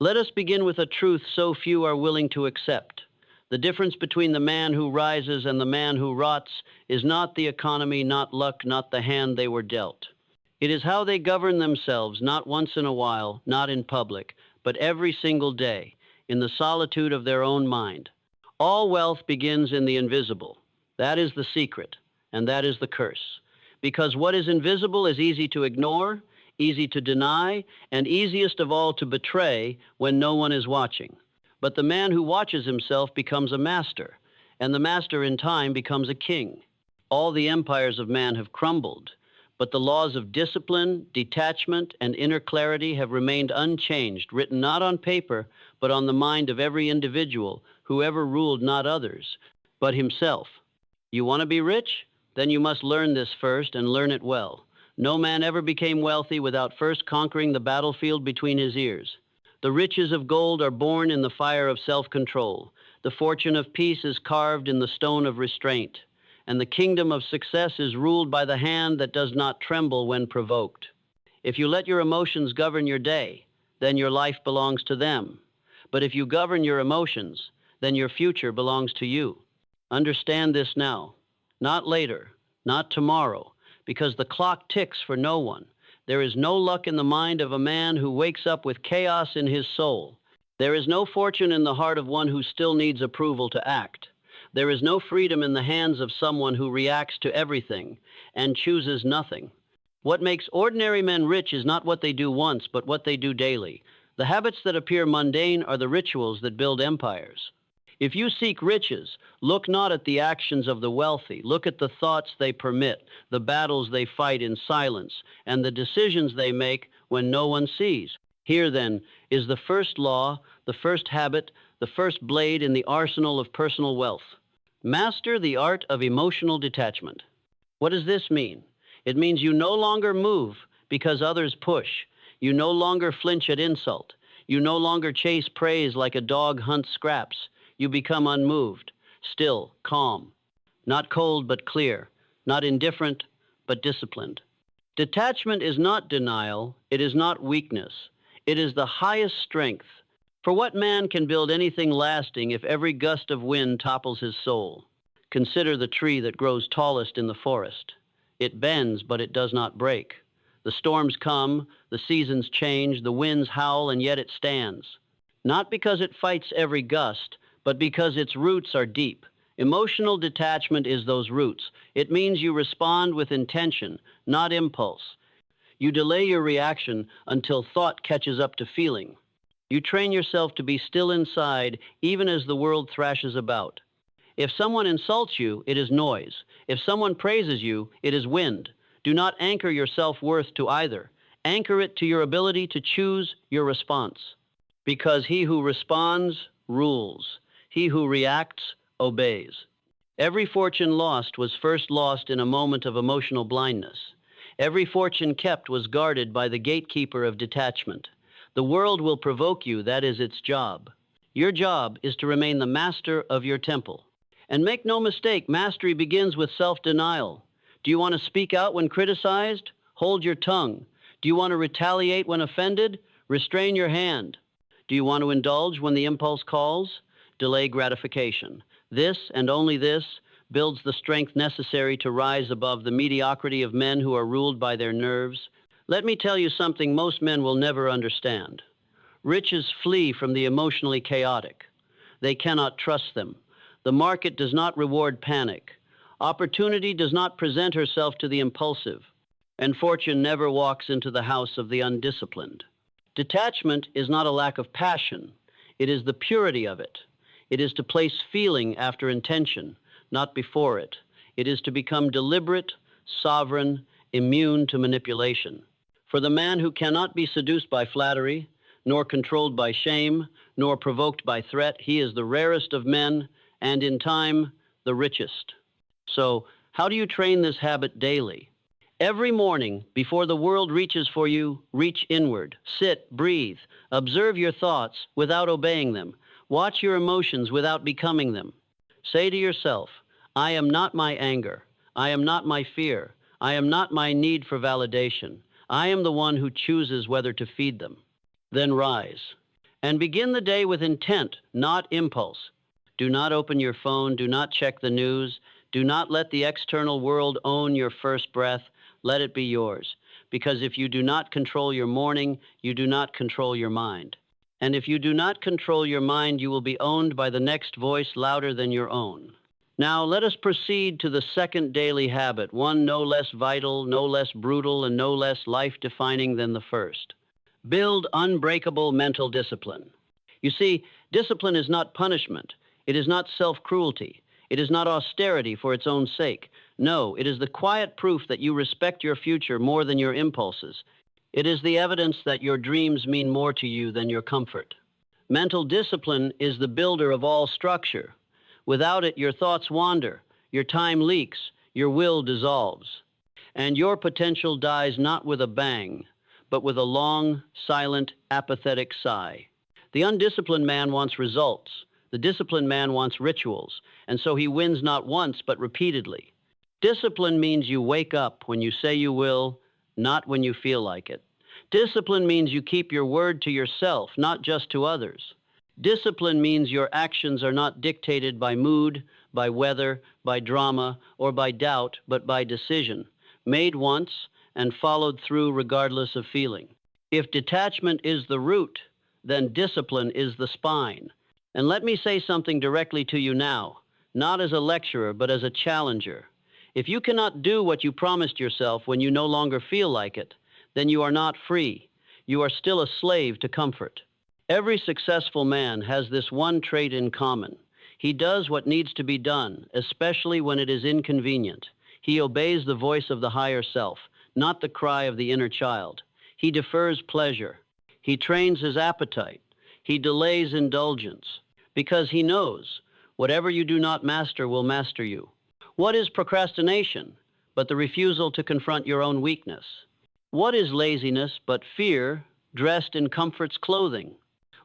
Let us begin with a truth so few are willing to accept. The difference between the man who rises and the man who rots is not the economy, not luck, not the hand they were dealt. It is how they govern themselves, not once in a while, not in public, but every single day, in the solitude of their own mind. All wealth begins in the invisible. That is the secret, and that is the curse. Because what is invisible is easy to ignore, easy to deny, and easiest of all to betray when no one is watching. But the man who watches himself becomes a master, and the master in time becomes a king. All the empires of man have crumbled, but the laws of discipline, detachment, and inner clarity have remained unchanged, written not on paper, but on the mind of every individual who ever ruled not others, but himself. You want to be rich? Then you must learn this first and learn it well. No man ever became wealthy without first conquering the battlefield between his ears. The riches of gold are born in the fire of self-control. The fortune of peace is carved in the stone of restraint. And the kingdom of success is ruled by the hand that does not tremble when provoked. If you let your emotions govern your day, then your life belongs to them. But if you govern your emotions, then your future belongs to you. Understand this now, not later, not tomorrow, because the clock ticks for no one. There is no luck in the mind of a man who wakes up with chaos in his soul. There is no fortune in the heart of one who still needs approval to act. There is no freedom in the hands of someone who reacts to everything and chooses nothing. What makes ordinary men rich is not what they do once, but what they do daily. The habits that appear mundane are the rituals that build empires. If you seek riches, look not at the actions of the wealthy. Look at the thoughts they permit, the battles they fight in silence, and the decisions they make when no one sees. Here, then, is the first law, the first habit, the first blade in the arsenal of personal wealth. Master the art of emotional detachment. What does this mean? It means you no longer move because others push. You no longer flinch at insult. You no longer chase praise like a dog hunts scraps. You become unmoved, still, calm, not cold but clear, not indifferent but disciplined. Detachment is not denial. It is not weakness. It is the highest strength. For what man can build anything lasting if every gust of wind topples his soul? Consider the tree that grows tallest in the forest. It bends, but it does not break. The storms come, the seasons change, the winds howl, and yet it stands. Not because it fights every gust, but because its roots are deep. Emotional detachment is those roots. It means you respond with intention, not impulse. You delay your reaction until thought catches up to feeling. You train yourself to be still inside, even as the world thrashes about. If someone insults you, it is noise. If someone praises you, it is wind. Do not anchor your self-worth to either. Anchor it to your ability to choose your response. Because he who responds rules. He who reacts obeys. Every fortune lost was first lost in a moment of emotional blindness. Every fortune kept was guarded by the gatekeeper of detachment. The world will provoke you, that is its job. Your job is to remain the master of your temple. And make no mistake, mastery begins with self-denial. Do you want to speak out when criticized? Hold your tongue. Do you want to retaliate when offended? Restrain your hand. Do you want to indulge when the impulse calls? Delay gratification. This, and only this, builds the strength necessary to rise above the mediocrity of men who are ruled by their nerves. Let me tell you something most men will never understand. Riches flee from the emotionally chaotic. They cannot trust them. The market does not reward panic. Opportunity does not present herself to the impulsive. And fortune never walks into the house of the undisciplined. Detachment is not a lack of passion. It is the purity of it. It is to place feeling after intention, not before it. It is to become deliberate, sovereign, immune to manipulation. For the man who cannot be seduced by flattery, nor controlled by shame, nor provoked by threat, he is the rarest of men, and in time, the richest. So, how do you train this habit daily? Every morning, before the world reaches for you, reach inward. Sit, breathe, observe your thoughts without obeying them. Watch your emotions without becoming them. Say to yourself, I am not my anger. I am not my fear. I am not my need for validation. I am the one who chooses whether to feed them. Then rise. And begin the day with intent, not impulse. Do not open your phone. Do not check the news. Do not let the external world own your first breath. Let it be yours. Because if you do not control your morning, you do not control your mind. And if you do not control your mind, you will be owned by the next voice louder than your own. Now let us proceed to the second daily habit, one no less vital, no less brutal, and no less life-defining than the first. Build unbreakable mental discipline. You see, discipline is not punishment. It is not self-cruelty. It is not austerity for its own sake. No, it is the quiet proof that you respect your future more than your impulses. It is the evidence that your dreams mean more to you than your comfort. Mental discipline is the builder of all structure. Without it, your thoughts wander, your time leaks, your will dissolves, and your potential dies not with a bang, but with a long, silent, apathetic sigh. The undisciplined man wants results. The disciplined man wants rituals, and so he wins not once but repeatedly. Discipline means you wake up when you say you will, not when you feel like it. Discipline means you keep your word to yourself, not just to others. Discipline means your actions are not dictated by mood, by weather, by drama, or by doubt, but by decision, made once and followed through regardless of feeling. If detachment is the root, then discipline is the spine. And let me say something directly to you now, not as a lecturer, but as a challenger. If you cannot do what you promised yourself when you no longer feel like it, then you are not free. You are still a slave to comfort. Every successful man has this one trait in common. He does what needs to be done, especially when it is inconvenient. He obeys the voice of the higher self, not the cry of the inner child. He defers pleasure. He trains his appetite. He delays indulgence, because he knows whatever you do not master will master you. What is procrastination but the refusal to confront your own weakness? What is laziness but fear dressed in comfort's clothing?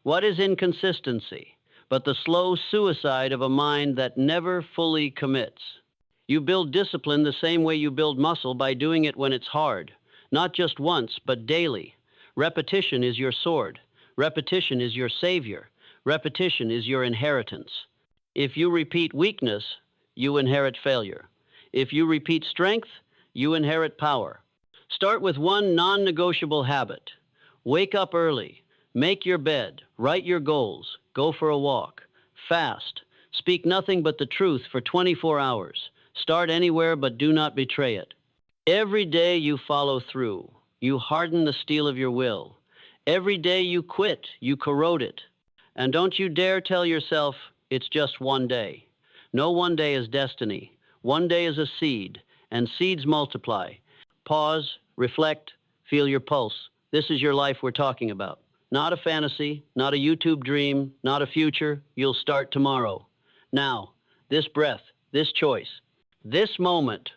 What is inconsistency but the slow suicide of a mind that never fully commits? You build discipline the same way you build muscle, by doing it when it's hard, not just once, but daily. Repetition is your sword. Repetition is your savior. Repetition is your inheritance. If you repeat weakness, you inherit failure. If you repeat strength, you inherit power. Start with one non-negotiable habit. Wake up early. Make your bed. Write your goals. Go for a walk. Fast. Speak nothing but the truth for 24 hours. Start anywhere, but do not betray it. Every day you follow through. You harden the steel of your will. Every day you quit, you corrode it. And don't you dare tell yourself it's just one day. No one day is destiny. One day is a seed, and seeds multiply. Pause, reflect, feel your pulse. This is your life we're talking about. Not a fantasy, not a YouTube dream, not a future. You'll start tomorrow. Now, this breath, this choice, this moment.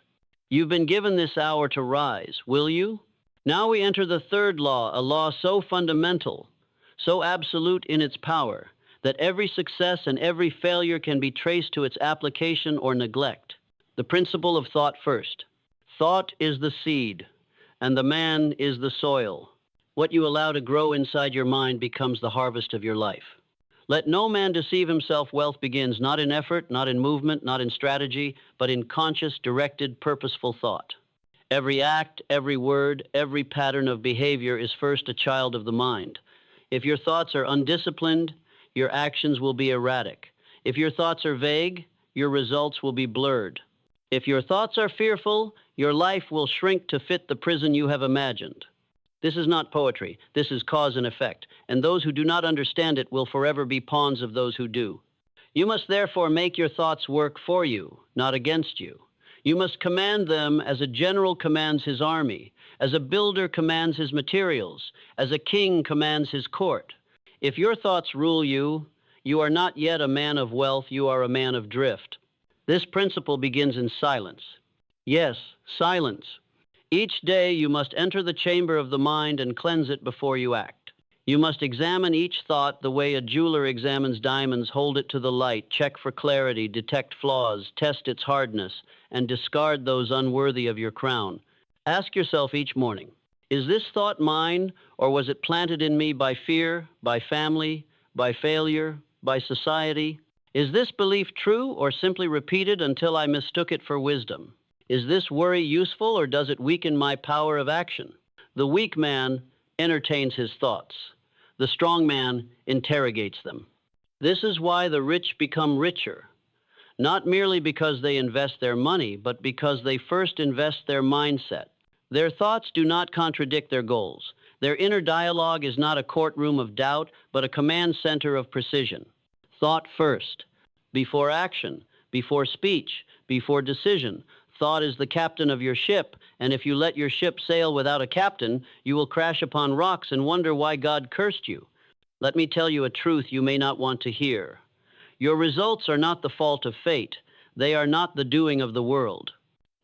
You've been given this hour to rise, will you? Now we enter the third law, a law so fundamental, so absolute in its power, that every success and every failure can be traced to its application or neglect. The principle of thought first. Thought is the seed, and the man is the soil. What you allow to grow inside your mind becomes the harvest of your life. Let no man deceive himself. Wealth begins not in effort, not in movement, not in strategy, but in conscious, directed, purposeful thought. Every act, every word, every pattern of behavior is first a child of the mind. If your thoughts are undisciplined, your actions will be erratic. If your thoughts are vague, your results will be blurred. If your thoughts are fearful, your life will shrink to fit the prison you have imagined. This is not poetry. This is cause and effect, and those who do not understand it will forever be pawns of those who do. You must therefore make your thoughts work for you, not against you. You must command them as a general commands his army, as a builder commands his materials, as a king commands his court. If your thoughts rule you, you are not yet a man of wealth, you are a man of drift. This principle begins in silence. Yes, silence. Each day you must enter the chamber of the mind and cleanse it before you act. You must examine each thought the way a jeweler examines diamonds, hold it to the light, check for clarity, detect flaws, test its hardness, and discard those unworthy of your crown. Ask yourself each morning, is this thought mine, or was it planted in me by fear, by family, by failure, by society? Is this belief true or simply repeated until I mistook it for wisdom? Is this worry useful or does it weaken my power of action? The weak man entertains his thoughts. The strong man interrogates them. This is why the rich become richer, not merely because they invest their money, but because they first invest their mindset. Their thoughts do not contradict their goals. Their inner dialogue is not a courtroom of doubt, but a command center of precision. Thought first, before action, before speech, before decision. Thought is the captain of your ship, and if you let your ship sail without a captain, you will crash upon rocks and wonder why God cursed you. Let me tell you a truth you may not want to hear. Your results are not the fault of fate. They are not the doing of the world.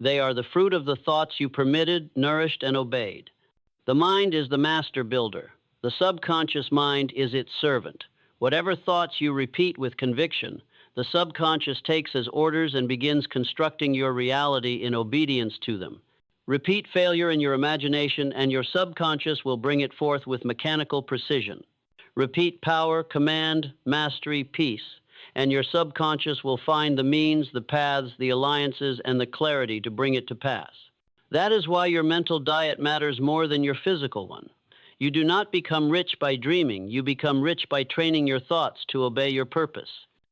They are the fruit of the thoughts you permitted, nourished, and obeyed. The mind is the master builder. The subconscious mind is its servant. Whatever thoughts you repeat with conviction, the subconscious takes as orders and begins constructing your reality in obedience to them. Repeat failure in your imagination, and your subconscious will bring it forth with mechanical precision. Repeat power, command, mastery, peace, and your subconscious will find the means, the paths, the alliances, and the clarity to bring it to pass. That is why your mental diet matters more than your physical one. You do not become rich by dreaming. You become rich by training your thoughts to obey your purpose.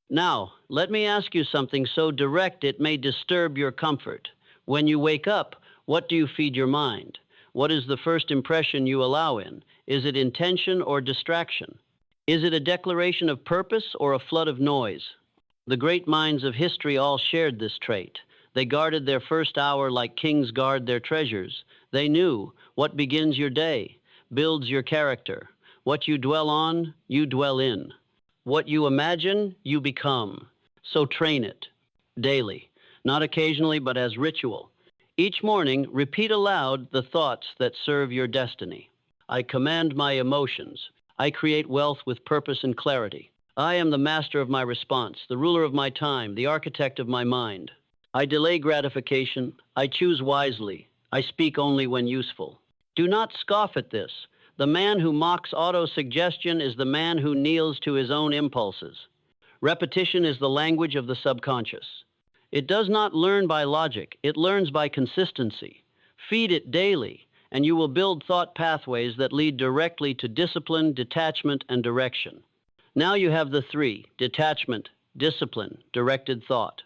Now, let me ask you something so direct it may disturb your comfort. When you wake up, what do you feed your mind? What is the first impression you allow in? Is it intention or distraction? Is it a declaration of purpose or a flood of noise? The great minds of history all shared this trait. They guarded their first hour like kings guard their treasures. They knew what begins your day, builds your character. What you dwell on, you dwell in. What you imagine, you become. So train it daily, not occasionally, but as ritual. Each morning, repeat aloud the thoughts that serve your destiny. I command my emotions. I create wealth with purpose and clarity. I am the master of my response, the ruler of my time, the architect of my mind. I delay gratification. I choose wisely. I speak only when useful. Do not scoff at this. The man who mocks auto-suggestion is the man who kneels to his own impulses. Repetition is the language of the subconscious. It does not learn by logic. It learns by consistency. Feed it daily, and you will build thought pathways that lead directly to discipline, detachment, and direction. Now you have the three: detachment, discipline, directed thought.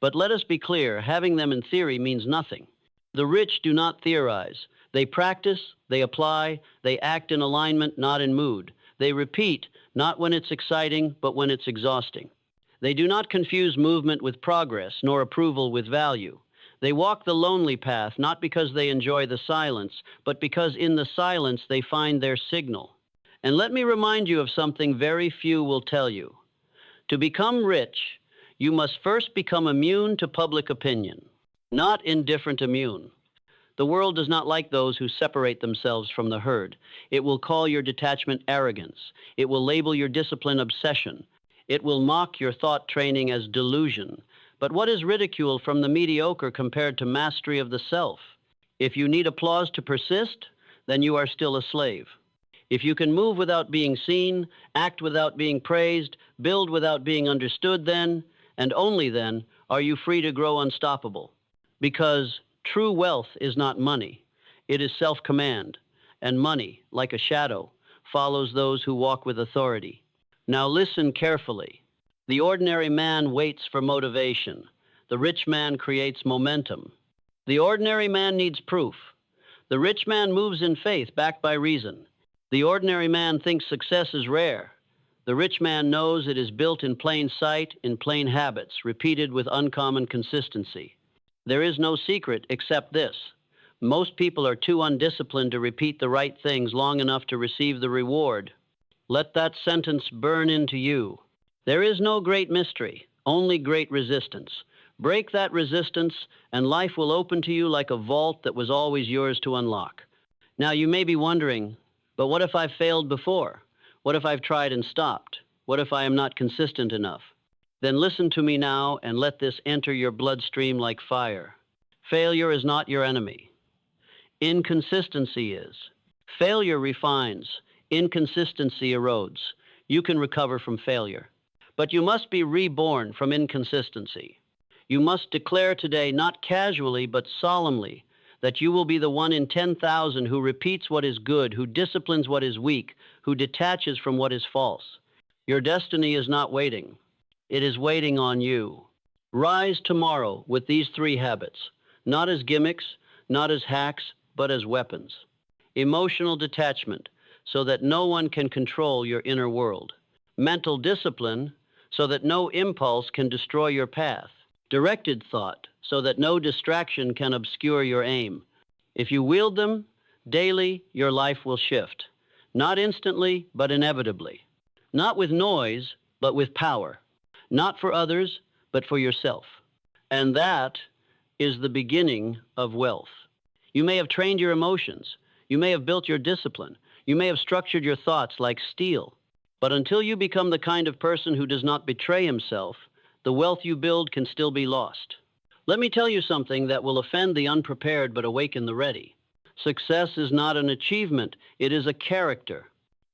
But let us be clear, having them in theory means nothing. The rich do not theorize. They practice, they apply, they act in alignment, not in mood. They repeat, not when it's exciting, but when it's exhausting. They do not confuse movement with progress, nor approval with value. They walk the lonely path, not because they enjoy the silence, but because in the silence they find their signal. And let me remind you of something very few will tell you. To become rich, you must first become immune to public opinion, not indifferent immune. The world does not like those who separate themselves from the herd. It will call your detachment arrogance. It will label your discipline obsession. It will mock your thought training as delusion. But what is ridicule from the mediocre compared to mastery of the self? If you need applause to persist, then you are still a slave. If you can move without being seen, act without being praised, build without being understood, then, and only then, are you free to grow unstoppable. Because true wealth is not money. It is self-command. And money, like a shadow, follows those who walk with authority. Now listen carefully. The ordinary man waits for motivation. The rich man creates momentum. The ordinary man needs proof. The rich man moves in faith, backed by reason. The ordinary man thinks success is rare. The rich man knows it is built in plain sight, in plain habits, repeated with uncommon consistency. There is no secret except this. Most people are too undisciplined to repeat the right things long enough to receive the reward. Let that sentence burn into you. There is no great mystery, only great resistance. Break that resistance, and life will open to you like a vault that was always yours to unlock. Now, you may be wondering, but what if I've failed before? What if I've tried and stopped? What if I am not consistent enough? Then listen to me now and let this enter your bloodstream like fire. Failure is not your enemy. Inconsistency is. Failure refines. Inconsistency erodes. you can recover from failure. But you must be reborn from inconsistency. You must declare today, not casually, but solemnly, that you will be the one in 10,000 who repeats what is good, who disciplines what is weak, who detaches from what is false. Your destiny is not waiting. It is waiting on you. Rise tomorrow with these 3 habits, not as gimmicks, not as hacks, but as weapons. Emotional detachment, so that no one can control your inner world. Mental discipline, so that no impulse can destroy your path. Directed thought, so that no distraction can obscure your aim. If you wield them, daily your life will shift. Not instantly, but inevitably. Not with noise, but with power. Not for others, but for yourself. And that is the beginning of wealth. You may have trained your emotions. You may have built your discipline. You may have structured your thoughts like steel. But until you become the kind of person who does not betray himself, the wealth you build can still be lost. Let me tell you something that will offend the unprepared but awaken the ready. Success is not an achievement, it is a character.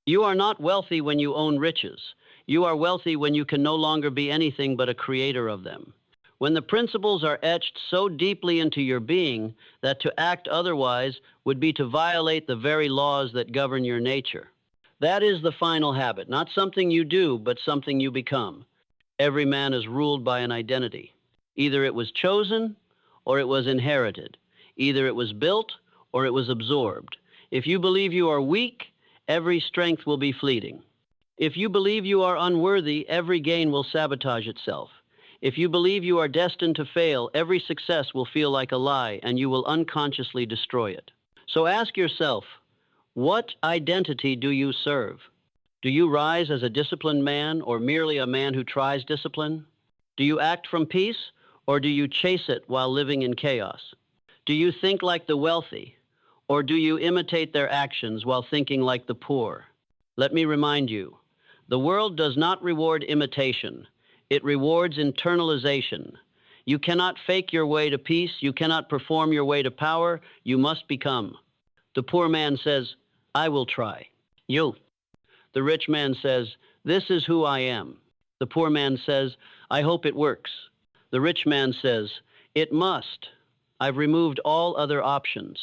You are not wealthy when you own riches. You are wealthy when you can no longer be anything but a creator of them. When the principles are etched so deeply into your being that to act otherwise would be to violate the very laws that govern your nature. That is the final habit, not something you do, but something you become. Every man is ruled by an identity. Either it was chosen or it was inherited. Either it was built or it was absorbed. If you believe you are weak, every strength will be fleeting. If you believe you are unworthy, every gain will sabotage itself. If you believe you are destined to fail, every success will feel like a lie and you will unconsciously destroy it. So ask yourself, what identity do you serve? Do you rise as a disciplined man or merely a man who tries discipline? Do you act from peace or do you chase it while living in chaos? Do you think like the wealthy or do you imitate their actions while thinking like the poor? Let me remind you, the world does not reward imitation. It rewards internalization. You cannot fake your way to peace. You cannot perform your way to power. You must become. The poor man says, I will try. You. The rich man says, this is who I am. The poor man says, I hope it works. The rich man says, it must. I've removed all other options.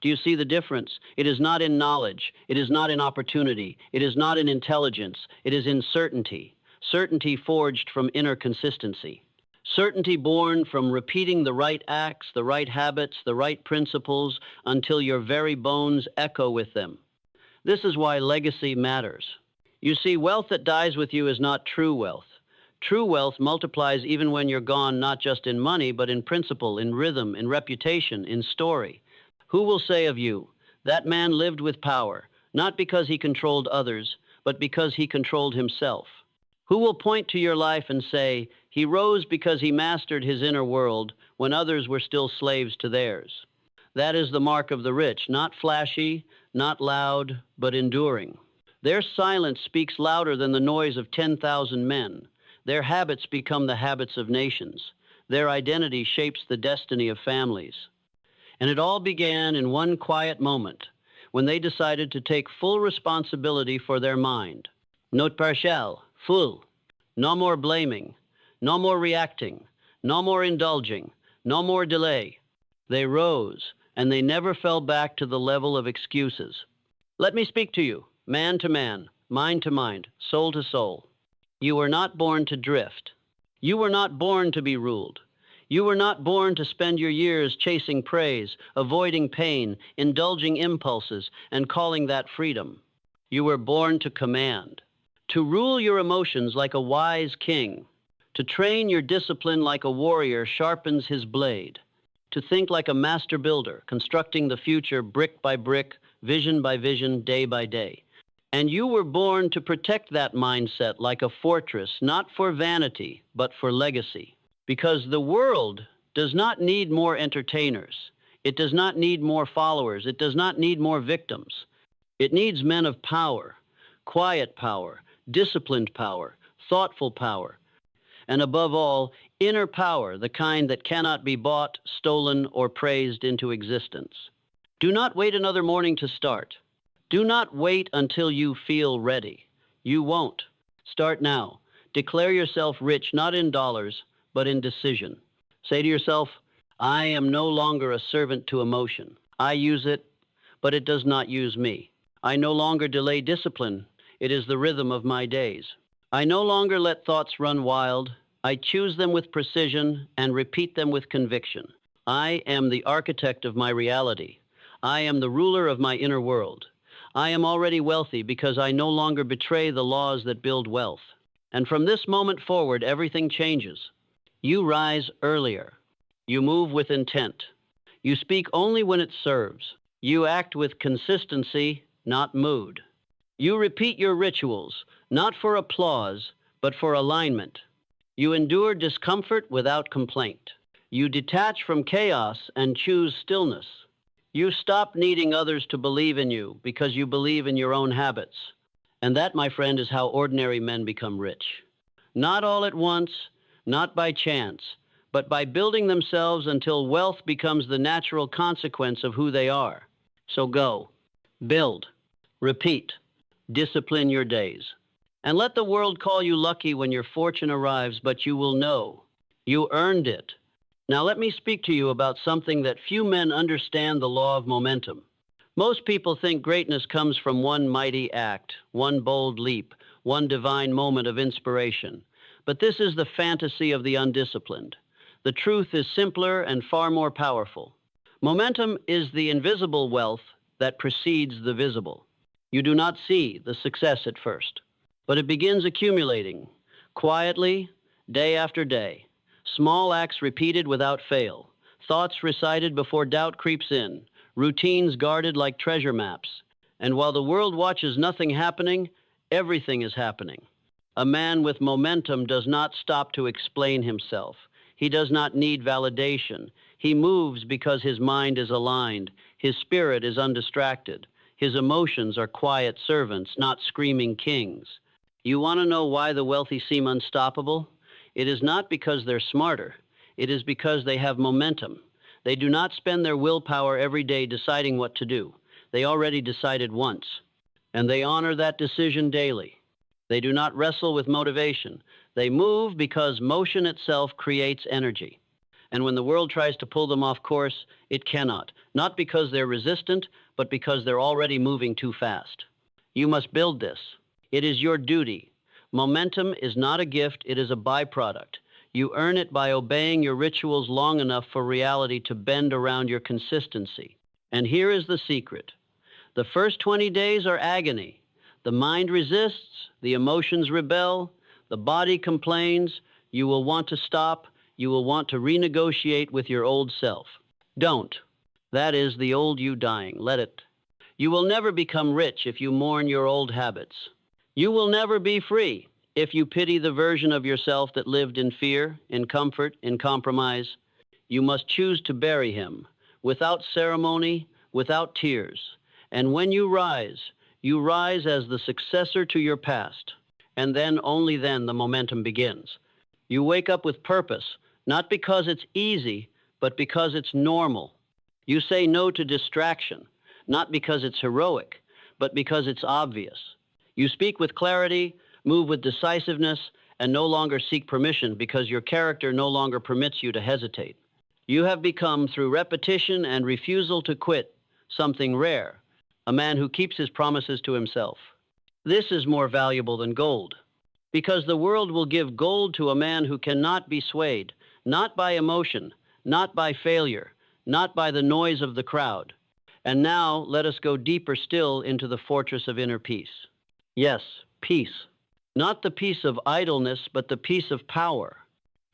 Do you see the difference? It is not in knowledge. It is not in opportunity. It is not in intelligence. It is in certainty. Certainty forged from inner consistency. Certainty born from repeating the right acts, the right habits, the right principles until your very bones echo with them. This is why legacy matters. You see, wealth that dies with you is not true wealth. True wealth multiplies even when you're gone, not just in money, but in principle, in rhythm, in reputation, in story. Who will say of you, that man lived with power, not because he controlled others, but because he controlled himself? Who will point to your life and say, he rose because he mastered his inner world when others were still slaves to theirs? That is the mark of the rich, not flashy, not loud, but enduring. Their silence speaks louder than the noise of 10,000 men. Their habits become the habits of nations. Their identity shapes the destiny of families. And it all began in one quiet moment when they decided to take full responsibility for their mind. Not partial, full. No more blaming, no more reacting, no more indulging, no more delay. They rose, and they never fell back to the level of excuses. Let me speak to you, man to man, mind to mind, soul to soul. You were not born to drift. You were not born to be ruled. You were not born to spend your years chasing praise, avoiding pain, indulging impulses, and calling that freedom. You were born to command, to rule your emotions like a wise king, to train your discipline like a warrior sharpens his blade, to think like a master builder, constructing the future brick by brick, vision by vision, day by day. And you were born to protect that mindset like a fortress, not for vanity, but for legacy. Because the world does not need more entertainers. It does not need more followers. It does not need more victims. It needs men of power, quiet power, disciplined power, thoughtful power, and above all, inner power, the kind that cannot be bought, stolen, or praised into existence. Do not wait another morning to start. Do not wait until you feel ready. You won't. Start now. Declare yourself rich not in dollars, but in decision. Say to yourself, I am no longer a servant to emotion. I use it, but it does not use me. I no longer delay discipline. It is the rhythm of my days. I no longer let thoughts run wild. I choose them with precision and repeat them with conviction. I am the architect of my reality. I am the ruler of my inner world. I am already wealthy because I no longer betray the laws that build wealth. And from this moment forward, everything changes. You rise earlier. You move with intent. You speak only when it serves. You act with consistency, not mood. You repeat your rituals, not for applause, but for alignment. You endure discomfort without complaint. You detach from chaos and choose stillness. You stop needing others to believe in you because you believe in your own habits. And that, my friend, is how ordinary men become rich. Not all at once, not by chance, but by building themselves until wealth becomes the natural consequence of who they are. So go, build, repeat, discipline your days. And let the world call you lucky when your fortune arrives, but you will know you earned it. Now let me speak to you about something that few men understand: the law of momentum. Most people think greatness comes from one mighty act, one bold leap, one divine moment of inspiration. But this is the fantasy of the undisciplined. The truth is simpler and far more powerful. Momentum is the invisible wealth that precedes the visible. You do not see the success at first, but it begins accumulating, quietly, day after day. Small acts repeated without fail, thoughts recited before doubt creeps in, routines guarded like treasure maps. And while the world watches nothing happening, everything is happening. A man with momentum does not stop to explain himself. He does not need validation. He moves because his mind is aligned. His spirit is undistracted. His emotions are quiet servants, not screaming kings. You want to know why the wealthy seem unstoppable? It is not because they're smarter. It is because they have momentum. They do not spend their willpower every day deciding what to do. They already decided once, and they honor that decision daily. They do not wrestle with motivation. They move because motion itself creates energy. And when the world tries to pull them off course, it cannot. Not because they're resistant, but because they're already moving too fast. You must build this. It is your duty. Momentum is not a gift, it is a byproduct. You earn it by obeying your rituals long enough for reality to bend around your consistency. And here is the secret. The first 20 days are agony. The mind resists, the emotions rebel, the body complains. You will want to stop. You will want to renegotiate with your old self. Don't. That is the old you dying. Let it. You will never become rich if you mourn your old habits. You will never be free if you pity the version of yourself that lived in fear, in comfort, in compromise. You must choose to bury him, without ceremony, without tears. And when you rise as the successor to your past. And then, only then, the momentum begins. You wake up with purpose, not because it's easy, but because it's normal. You say no to distraction, not because it's heroic, but because it's obvious. You speak with clarity, move with decisiveness, and no longer seek permission because your character no longer permits you to hesitate. You have become, through repetition and refusal to quit, something rare, a man who keeps his promises to himself. This is more valuable than gold, because the world will give gold to a man who cannot be swayed, not by emotion, not by failure, not by the noise of the crowd. And now let us go deeper still into the fortress of inner peace. Yes, peace. Not the peace of idleness, but the peace of power.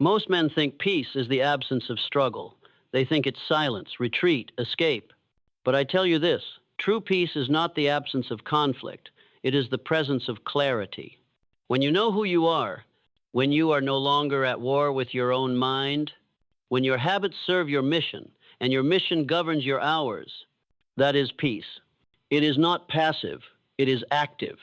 Most men think peace is the absence of struggle. They think it's silence, retreat, escape. But I tell you this, true peace is not the absence of conflict. It is the presence of clarity. When you know who you are, when you are no longer at war with your own mind, when your habits serve your mission, and your mission governs your hours, that is peace. It is not passive, it is active.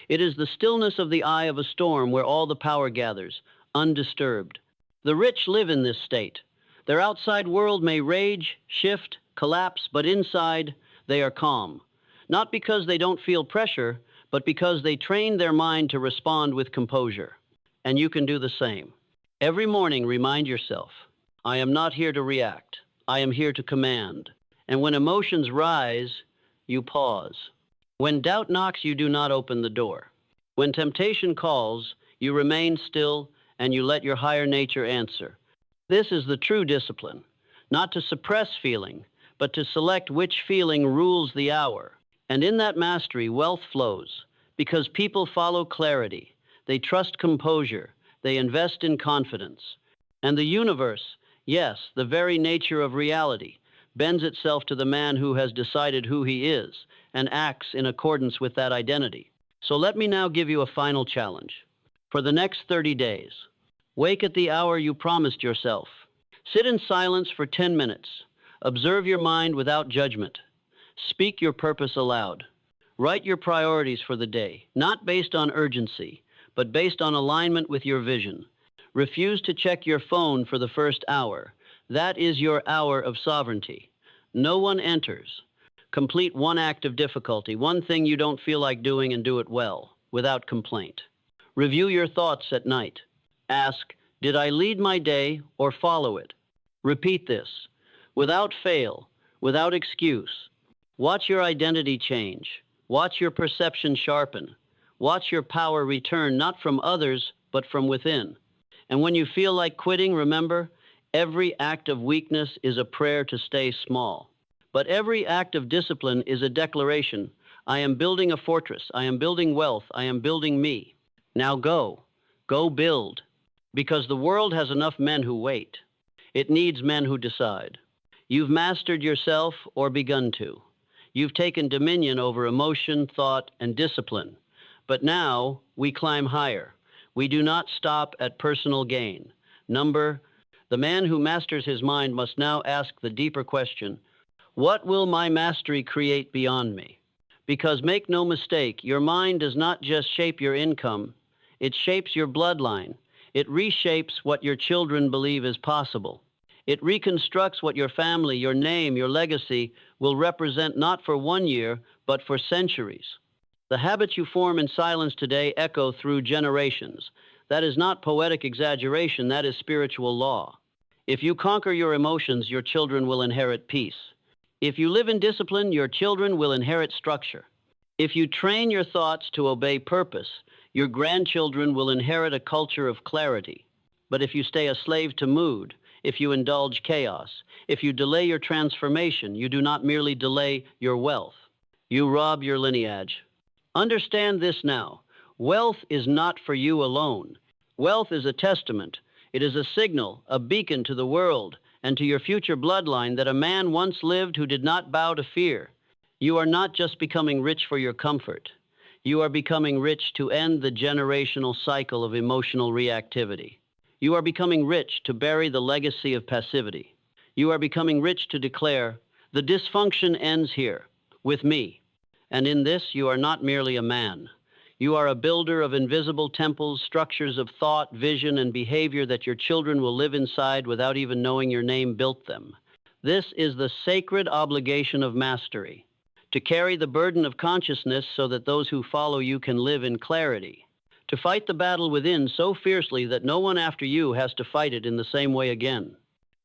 It is the stillness of the eye of a storm where all the power gathers, undisturbed. The rich live in this state. Their outside world may rage, shift, collapse, but inside they are calm. Not because they don't feel pressure, but because they trained their mind to respond with composure. And you can do the same. Every morning, remind yourself, I am not here to react. I am here to command. And when emotions rise, you pause. When doubt knocks, you do not open the door. When temptation calls, you remain still and you let your higher nature answer. This is the true discipline, not to suppress feeling, but to select which feeling rules the hour. And in that mastery, wealth flows, because people follow clarity, they trust composure, they invest in confidence. And the universe, yes, the very nature of reality, bends itself to the man who has decided who he is and acts in accordance with that identity. So let me now give you a final challenge. For the next 30 days, wake at the hour you promised yourself. Sit in silence for 10 minutes. Observe your mind without judgment. Speak your purpose aloud. Write your priorities for the day, not based on urgency, but based on alignment with your vision. Refuse to check your phone for the first hour. That is your hour of sovereignty. No one enters. Complete one act of difficulty, one thing you don't feel like doing, and do it well, without complaint. Review your thoughts at night. Ask, did I lead my day or follow it? Repeat this, without fail, without excuse. Watch your identity change. Watch your perception sharpen. Watch your power return, not from others, but from within. And when you feel like quitting, remember, every act of weakness is a prayer to stay small. But every act of discipline is a declaration. I am building a fortress. I am building wealth. I am building me. Now go. Go build. Because the world has enough men who wait. It needs men who decide. You've mastered yourself or begun to. You've taken dominion over emotion, thought, and discipline. But now we climb higher. We do not stop at personal gain. The man who masters his mind must now ask the deeper question, what will my mastery create beyond me? Because make no mistake, your mind does not just shape your income, it shapes your bloodline. It reshapes what your children believe is possible. It reconstructs what your family, your name, your legacy will represent not for 1 year, but for centuries. The habits you form in silence today echo through generations. That is not poetic exaggeration, that is spiritual law. If you conquer your emotions, your children will inherit peace. If you live in discipline, your children will inherit structure. If you train your thoughts to obey purpose, your grandchildren will inherit a culture of clarity. But if you stay a slave to mood, if you indulge chaos, if you delay your transformation, you do not merely delay your wealth. You rob your lineage. Understand this now. Wealth is not for you alone. Wealth is a testament. It is a signal, a beacon to the world and to your future bloodline that a man once lived who did not bow to fear. You are not just becoming rich for your comfort. You are becoming rich to end the generational cycle of emotional reactivity. You are becoming rich to bury the legacy of passivity. You are becoming rich to declare, the dysfunction ends here, with me. And in this, you are not merely a man. You are a builder of invisible temples, structures of thought, vision, and behavior that your children will live inside without even knowing your name built them. This is the sacred obligation of mastery, to carry the burden of consciousness so that those who follow you can live in clarity, to fight the battle within so fiercely that no one after you has to fight it in the same way again.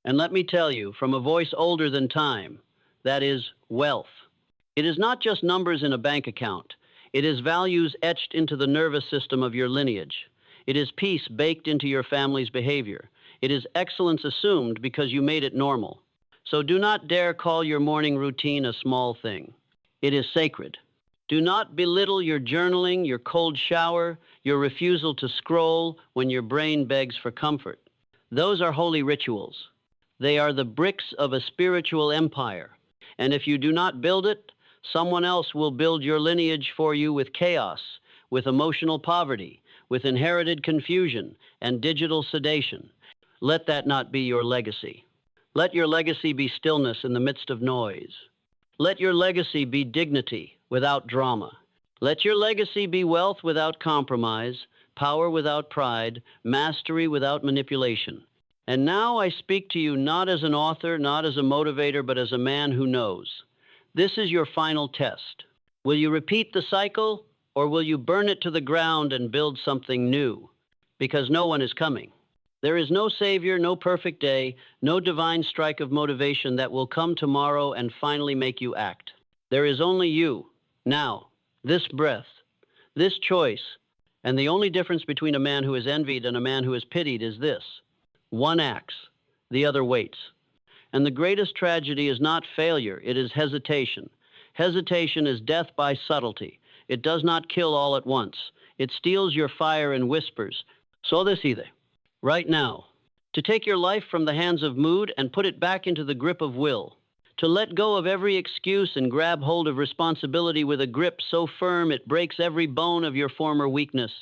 And let me tell you, from a voice older than time, that is wealth. It is not just numbers in a bank account. It is values etched into the nervous system of your lineage. It is peace baked into your family's behavior. It is excellence assumed because you made it normal. So do not dare call your morning routine a small thing. It is sacred. Do not belittle your journaling, your cold shower, your refusal to scroll when your brain begs for comfort. Those are holy rituals. They are the bricks of a spiritual empire. And if you do not build it, someone else will build your lineage for you with chaos, with emotional poverty, with inherited confusion and digital sedation. Let that not be your legacy. Let your legacy be stillness in the midst of noise. Let your legacy be dignity without drama. Let your legacy be wealth without compromise, power without pride, mastery without manipulation. And now I speak to you not as an author, not as a motivator, but as a man who knows. This is your final test. Will you repeat the cycle Or will you burn it to the ground and build something new? Because no one is coming. There is no savior, no perfect day, no divine strike of motivation that will come tomorrow and finally make you act. There is only you, now, this breath, this choice, and the only difference between a man who is envied and a man who is pitied is this: one acts, the other waits. And the greatest tragedy is not failure, it is hesitation. Hesitation is death by subtlety. It does not kill all at once. It steals your fire and whispers, "So decide," right now. To take your life from the hands of mood and put it back into the grip of will. To let go of every excuse and grab hold of responsibility with a grip so firm it breaks every bone of your former weakness.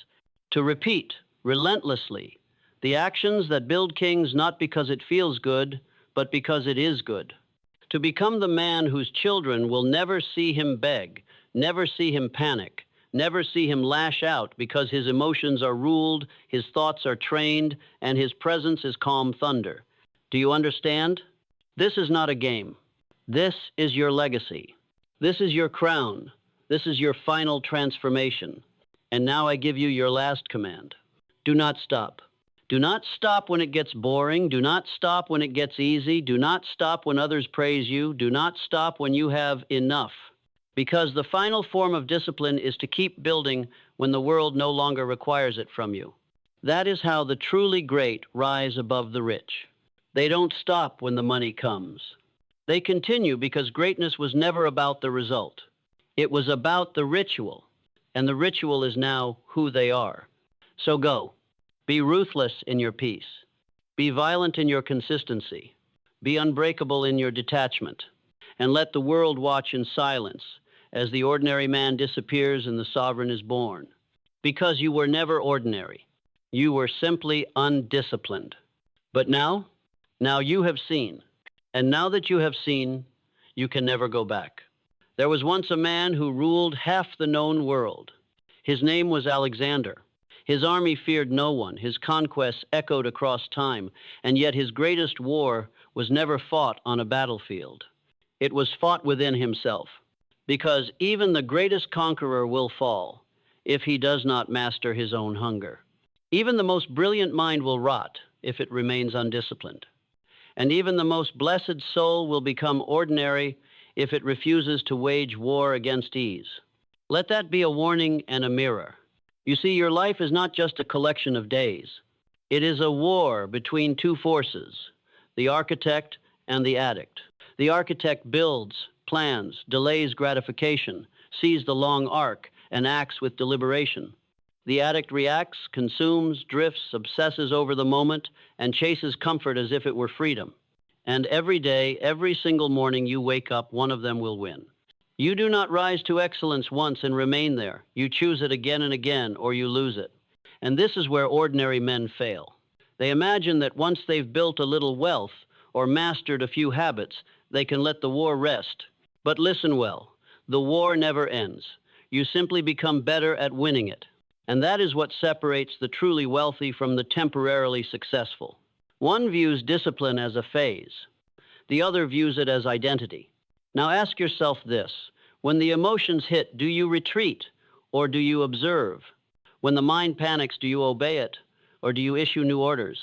To repeat, relentlessly, the actions that build kings not because it feels good, but because it is good. To become the man whose children will never see him beg, never see him panic, never see him lash out because his emotions are ruled, his thoughts are trained, and his presence is calm thunder. Do you understand? This is not a game. This is your legacy. This is your crown. This is your final transformation. And now I give you your last command. Do not stop. Do not stop when it gets boring. Do not stop when it gets easy. Do not stop when others praise you. Do not stop when you have enough. Because the final form of discipline is to keep building when the world no longer requires it from you. That is how the truly great rise above the rich. They don't stop when the money comes. They continue because greatness was never about the result. It was about the ritual, and the ritual is now who they are. So go. Be ruthless in your peace. Be violent in your consistency. Be unbreakable in your detachment. And let the world watch in silence as the ordinary man disappears and the sovereign is born. Because you were never ordinary. You were simply undisciplined. But now you have seen. And now that you have seen, you can never go back. There was once a man who ruled half the known world. His name was Alexander. His army feared no one. His conquests echoed across time, and yet his greatest war was never fought on a battlefield. It was fought within himself, because even the greatest conqueror will fall if he does not master his own hunger. Even the most brilliant mind will rot if it remains undisciplined. And even the most blessed soul will become ordinary if it refuses to wage war against ease. Let that be a warning and a mirror. You see, your life is not just a collection of days. It is a war between two forces, the architect and the addict. The architect builds, plans, delays gratification, sees the long arc, and acts with deliberation. The addict reacts, consumes, drifts, obsesses over the moment, and chases comfort as if it were freedom. And every day, every single morning you wake up, one of them will win. You do not rise to excellence once and remain there. You choose it again and again, or you lose it. And this is where ordinary men fail. They imagine that once they've built a little wealth or mastered a few habits, they can let the war rest. But listen well, the war never ends. You simply become better at winning it. And that is what separates the truly wealthy from the temporarily successful. One views discipline as a phase. The other views it as identity. Now ask yourself this: when the emotions hit, do you retreat or do you observe? When the mind panics, do you obey it or do you issue new orders?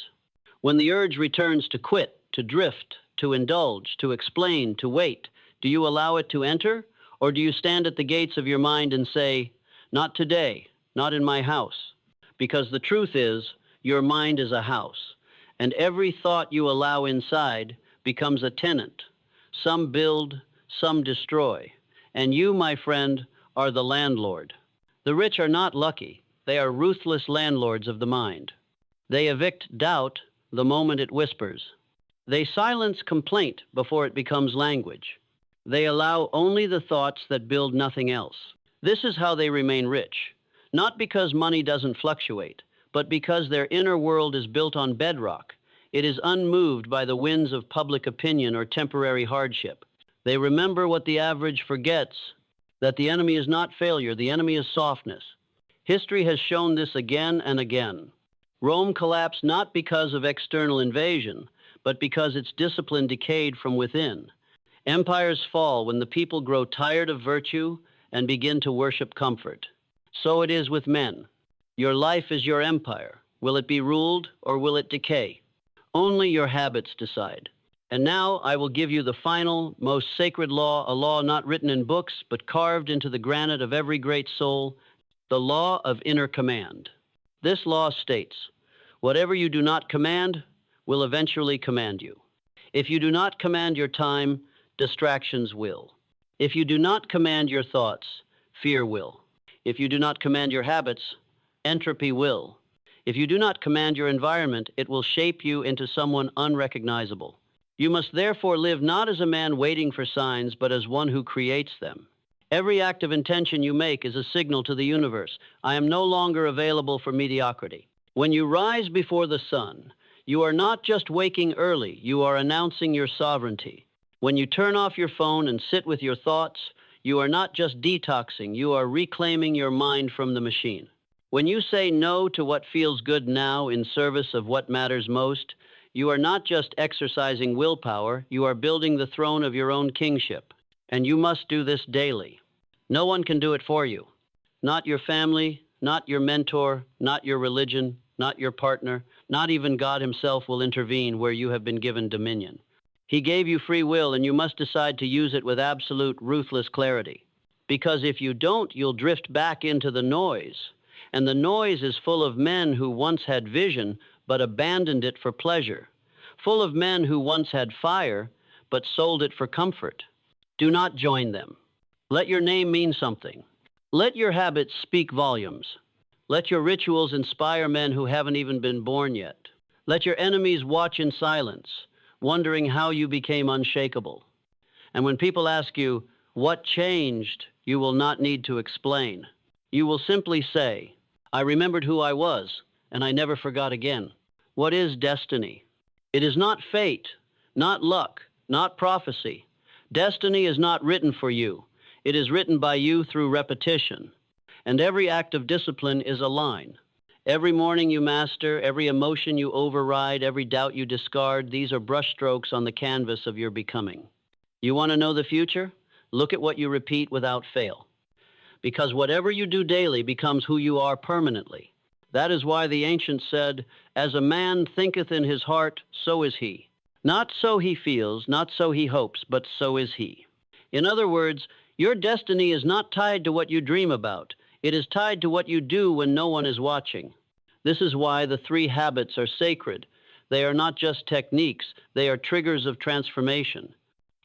When the urge returns to quit, to drift, to indulge, to explain, to wait, do you allow it to enter or do you stand at the gates of your mind and say, "Not today, not in my house"? Because the truth is, your mind is a house, and every thought you allow inside becomes a tenant. Some build, some destroy, and you, my friend, are the landlord. The rich are not lucky. They are ruthless landlords of the mind. They evict doubt the moment it whispers. They silence complaint before it becomes language. They allow only the thoughts that build nothing else. This is how they remain rich. Not because money doesn't fluctuate, but because their inner world is built on bedrock. It is unmoved by the winds of public opinion or temporary hardship. They remember what the average forgets, that the enemy is not failure, the enemy is softness. History has shown this again and again. Rome collapsed not because of external invasion, but because its discipline decayed from within. Empires fall when the people grow tired of virtue and begin to worship comfort. So it is with men. Your life is your empire. Will it be ruled or will it decay? Only your habits decide. And now I will give you the final, most sacred law, a law not written in books, but carved into the granite of every great soul, the law of inner command. This law states, whatever you do not command will eventually command you. If you do not command your time, distractions will. If you do not command your thoughts, fear will. If you do not command your habits, entropy will. If you do not command your environment, it will shape you into someone unrecognizable. You must therefore live not as a man waiting for signs, but as one who creates them. Every act of intention you make is a signal to the universe. I am no longer available for mediocrity. When you rise before the sun, you are not just waking early, you are announcing your sovereignty. When you turn off your phone and sit with your thoughts, you are not just detoxing, you are reclaiming your mind from the machine. When you say no to what feels good now in service of what matters most, you are not just exercising willpower, you are building the throne of your own kingship. And you must do this daily. No one can do it for you. Not your family, not your mentor, not your religion, not your partner, not even God himself will intervene where you have been given dominion. He gave you free will, and you must decide to use it with absolute, ruthless clarity. Because if you don't, you'll drift back into the noise. And the noise is full of men who once had vision, but abandoned it for pleasure. Full of men who once had fire, but sold it for comfort. Do not join them. Let your name mean something. Let your habits speak volumes. Let your rituals inspire men who haven't even been born yet. Let your enemies watch in silence, wondering how you became unshakable. And when people ask you, what changed, you will not need to explain. You will simply say, I remembered who I was, and I never forgot again. What is destiny? It is not fate, not luck, not prophecy. Destiny is not written for you. It is written by you through repetition. And every act of discipline is a line. Every morning you master, every emotion you override, every doubt you discard, these are brushstrokes on the canvas of your becoming. You want to know the future? Look at what you repeat without fail. Because whatever you do daily becomes who you are permanently. That is why the ancients said, as a man thinketh in his heart, so is he. Not so he feels, not so he hopes, but so is he. In other words, your destiny is not tied to what you dream about. It is tied to what you do when no one is watching. This is why the 3 habits are sacred. They are not just techniques, they are triggers of transformation.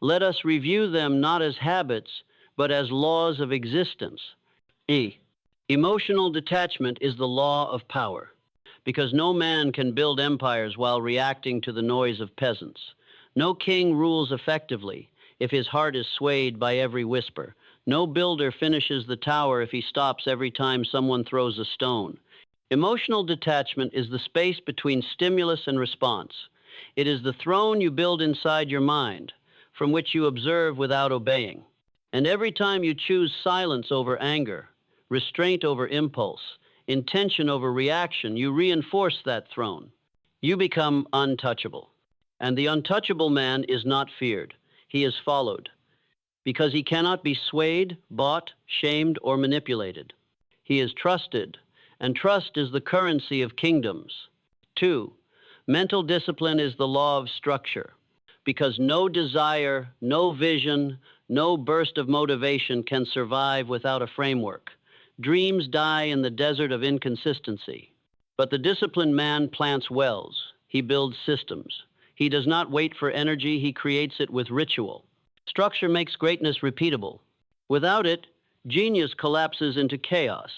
Let us review them not as habits, but as laws of existence. Emotional detachment is the law of power, because no man can build empires while reacting to the noise of peasants. No king rules effectively if his heart is swayed by every whisper. No builder finishes the tower if he stops every time someone throws a stone. Emotional detachment is the space between stimulus and response. It is the throne you build inside your mind, from which you observe without obeying. And every time you choose silence over anger, restraint over impulse, intention over reaction, you reinforce that throne. You become untouchable. And the untouchable man is not feared. He is followed, because he cannot be swayed, bought, shamed, or manipulated. He is trusted, and trust is the currency of kingdoms. 2, mental discipline is the law of structure, because no desire, no vision, no burst of motivation can survive without a framework. Dreams die in the desert of inconsistency. But the disciplined man plants wells. He builds systems. He does not wait for energy, he creates it with ritual. Structure makes greatness repeatable. Without it, genius collapses into chaos.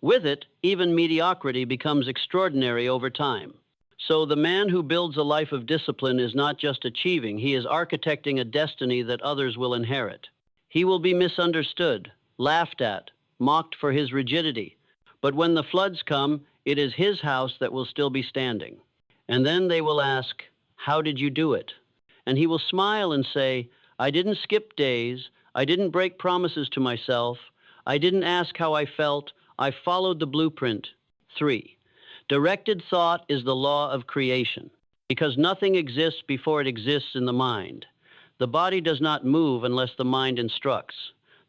With it, even mediocrity becomes extraordinary over time. So the man who builds a life of discipline is not just achieving, he is architecting a destiny that others will inherit. He will be misunderstood, laughed at, mocked for his rigidity. But when the floods come, it is his house that will still be standing. And then they will ask, how did you do it? And he will smile and say, I didn't skip days. I didn't break promises to myself. I didn't ask how I felt. I followed the blueprint. 3, directed thought is the law of creation, because nothing exists before it exists in the mind. The body does not move unless the mind instructs.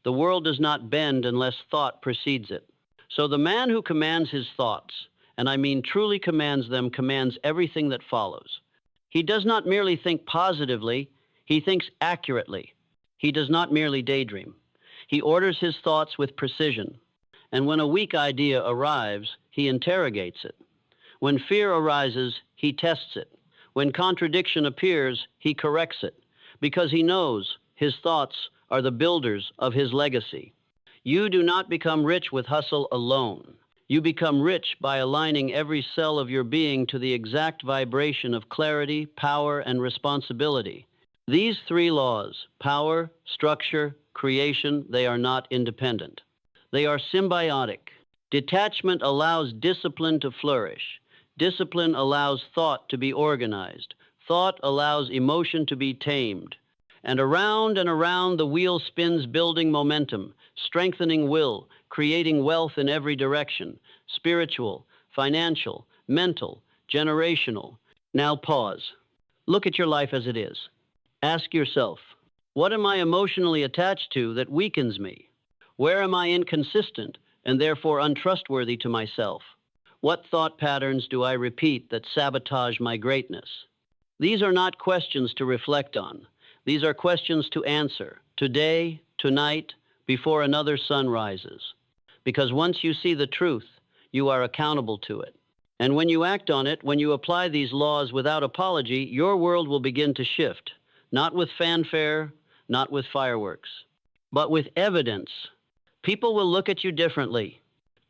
The world does not bend unless thought precedes it. So the man who commands his thoughts, and I mean truly commands them, commands everything that follows. He does not merely think positively, he thinks accurately. He does not merely daydream. He orders his thoughts with precision. And when a weak idea arrives, he interrogates it. When fear arises, he tests it. When contradiction appears, he corrects it, because he knows his thoughts are the builders of his legacy. You do not become rich with hustle alone. You become rich by aligning every cell of your being to the exact vibration of clarity, power, and responsibility. These three laws, power, structure, creation, they are not independent. They are symbiotic. Detachment allows discipline to flourish. Discipline allows thought to be organized. Thought allows emotion to be tamed. And around the wheel spins, building momentum, strengthening will, creating wealth in every direction, spiritual, financial, mental, generational. Now pause. Look at your life as it is. Ask yourself, what am I emotionally attached to that weakens me? Where am I inconsistent and therefore untrustworthy to myself? What thought patterns do I repeat that sabotage my greatness? These are not questions to reflect on. These are questions to answer, today, tonight, before another sun rises. Because once you see the truth, you are accountable to it. And when you act on it, when you apply these laws without apology, your world will begin to shift, not with fanfare, not with fireworks, but with evidence. People will look at you differently.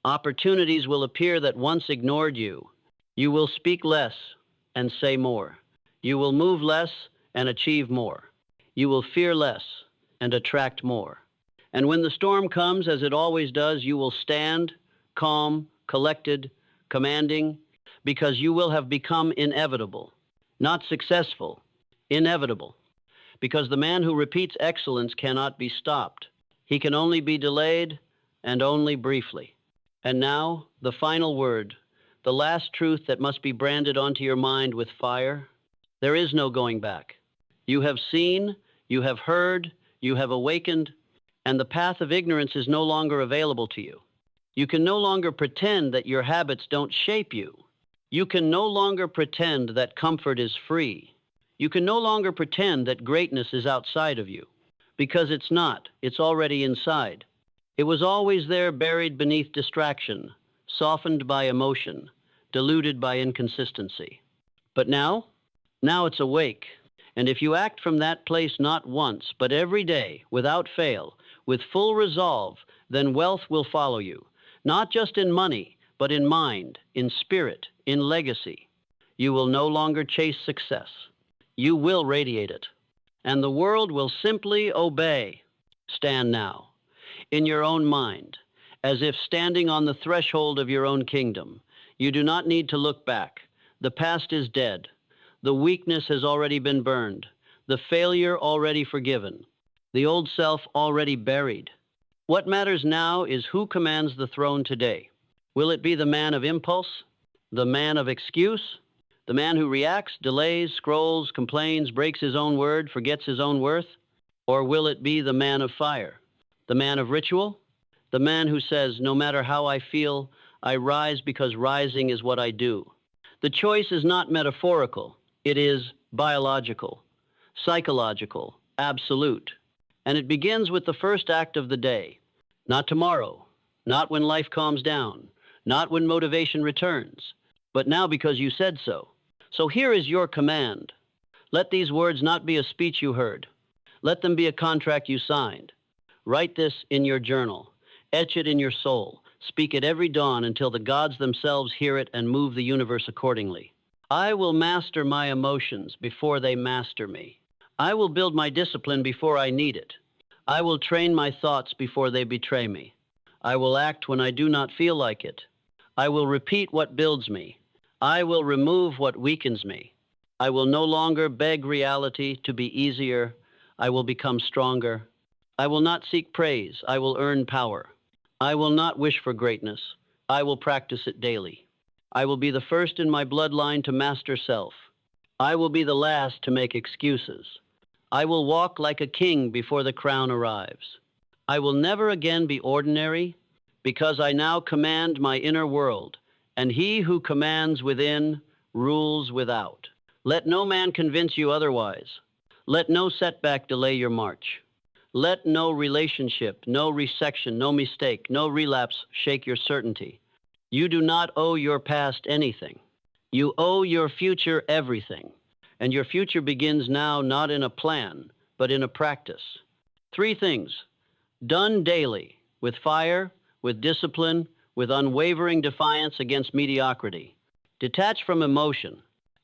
Opportunities will appear that once ignored you. You will speak less and say more. You will move less and achieve more. You will fear less and attract more. And when the storm comes, as it always does, you will stand calm, collected, commanding, because you will have become inevitable, not successful, inevitable. Because the man who repeats excellence cannot be stopped. He can only be delayed, and only briefly. And now, the final word, the last truth that must be branded onto your mind with fire. There is no going back. You have seen, you have heard, you have awakened, and the path of ignorance is no longer available to you. You can no longer pretend that your habits don't shape you. You can no longer pretend that comfort is free. You can no longer pretend that greatness is outside of you, because it's not. It's already inside. It was always there, buried beneath distraction, softened by emotion, diluted by inconsistency. But now it's awake. And if you act from that place not once, but every day, without fail, with full resolve, then wealth will follow you, not just in money, but in mind, in spirit, in legacy. You will no longer chase success. You will radiate it. And the world will simply obey. Stand now, in your own mind, as if standing on the threshold of your own kingdom. You do not need to look back. The past is dead. The weakness has already been burned. The failure already forgiven. The old self already buried. What matters now is who commands the throne today. Will it be the man of impulse? The man of excuse? The man who reacts, delays, scrolls, complains, breaks his own word, forgets his own worth? Or will it be the man of fire? The man of ritual? The man who says, no matter how I feel, I rise because rising is what I do. The choice is not metaphorical. It is biological, psychological, absolute. And it begins with the first act of the day. Not tomorrow, not when life calms down, not when motivation returns, but now because you said so. So here is your command. Let these words not be a speech you heard. Let them be a contract you signed. Write this in your journal. Etch it in your soul. Speak it every dawn until the gods themselves hear it and move the universe accordingly. I will master my emotions before they master me. I will build my discipline before I need it. I will train my thoughts before they betray me. I will act when I do not feel like it. I will repeat what builds me. I will remove what weakens me. I will no longer beg reality to be easier. I will become stronger. I will not seek praise. I will earn power. I will not wish for greatness. I will practice it daily. I will be the first in my bloodline to master self. I will be the last to make excuses. I will walk like a king before the crown arrives. I will never again be ordinary. because I now command my inner world, and he who commands within rules without. Let no man convince you otherwise. Let no setback delay your march. Let no relationship, no resection, no mistake, no relapse shake your certainty. You do not owe your past anything. You owe your future everything. And your future begins now not in a plan, but in a practice. 3 things, done daily, with fire, with discipline, with unwavering defiance against mediocrity. Detach from emotion.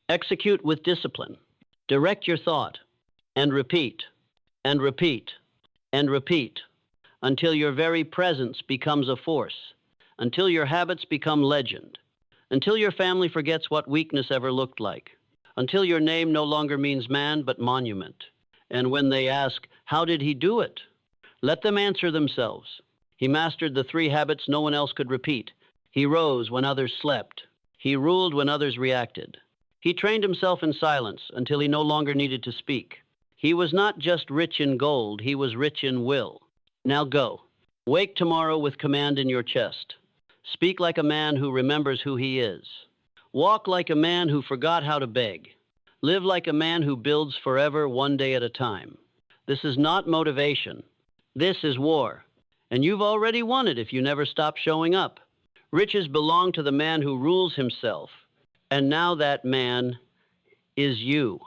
Execute with discipline. Direct your thought. And repeat, and repeat, and repeat, until your very presence becomes a force, until your habits become legend, until your family forgets what weakness ever looked like, until your name no longer means man but monument. And when they ask, how did he do it? Let them answer themselves. He mastered the 3 habits no one else could repeat. He rose when others slept. He ruled when others reacted. He trained himself in silence until he no longer needed to speak. He was not just rich in gold, he was rich in will. Now go. Wake tomorrow with command in your chest. Speak like a man who remembers who he is. Walk like a man who forgot how to beg. Live like a man who builds forever, one day at a time. This is not motivation. This is war. And you've already won it if you never stop showing up. Riches belong to the man who rules himself. And now that man is you.